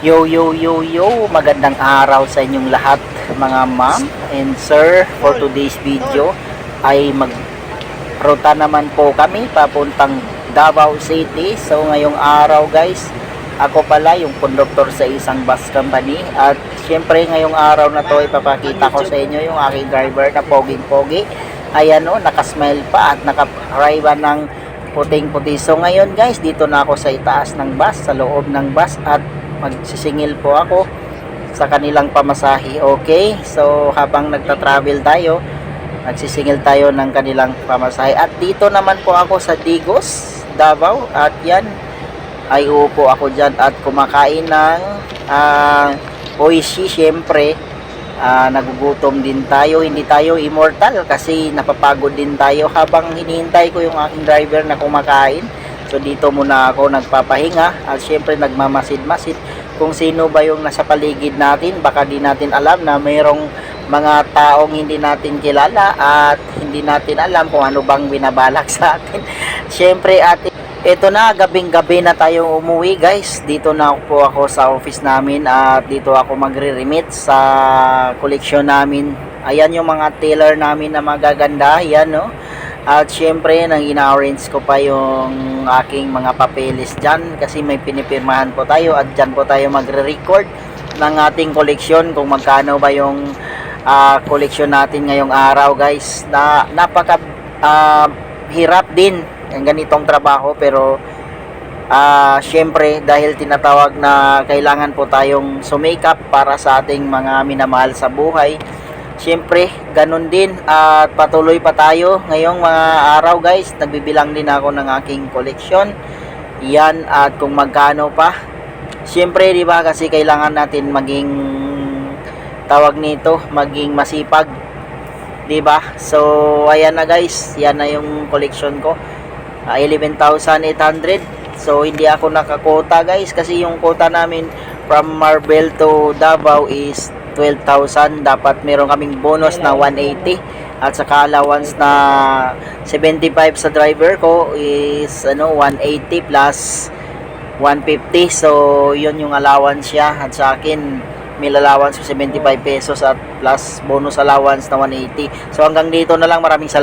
Yo yo yo yo, magandang araw sa inyong lahat mga ma'am and sir. For today's video ay magruta naman po kami papuntang Davao City. So ngayong araw guys, ako pala yung conductor sa isang bus company. At syempre ngayong araw na to ipapakita ko sa inyo yung aking driver na poging pogi. Ayan o, nakasmile pa at nakarayba ng puting-puti. So ngayon guys, dito na ako sa itaas ng bus, sa loob ng bus, at magsisingil po ako sa kanilang pamasahe. Okay, so habang nagta-travel tayo, nagsisingil tayo ng kanilang pamasahe. At dito naman po ako sa Digos, Davao. At yan, ay uupo ako dyan at kumakain ng oishi. Syempre nagugutom din tayo, hindi tayo immortal kasi napapagod din tayo habang hinihintay ko yung aking driver na kumakain. So dito muna ako nagpapahinga at syempre nagmamasid-masid kung sino ba yung nasa paligid natin. Baka di natin alam na mayroong mga taong hindi natin kilala at hindi natin alam kung ano bang binabalak sa atin. Syempre at ito na, gabing-gabi na tayong umuwi guys. Dito na po ako sa office namin at dito ako magre-remit sa koleksyon namin. Ayan yung mga tailor namin na magaganda. Yan no. At syempre, nang ina-arrange ko pa yung aking mga papeles dyan kasi may pinipirmahan po tayo at dyan po tayo magre-record ng ating koleksyon kung magkano ba yung koleksyon natin ngayong araw guys. Napaka hirap din ang ganitong trabaho, pero syempre dahil tinatawag na kailangan po tayong sumikap para sa ating mga minamahal sa buhay. Siyempre, ganun din at patuloy pa tayo ngayong mga araw guys. Nagbibilang din ako ng aking koleksyon. Yan, at kung magkano pa. Siyempre, di ba, kasi kailangan natin maging tawag nito, maging masipag. Di ba? So, ayan na guys. Yan na yung koleksyon ko. 11,800. So, hindi ako nakakota guys kasi yung quota namin from Marbel to Davao is 12,000. Dapat meron kaming bonus na 180 at saka allowance na 75 sa driver ko is 180 plus 150. So yun yung allowance siya, at sa akin may allowance ko 75 pesos at plus bonus allowance na 180. So hanggang dito na lang, maraming salamat.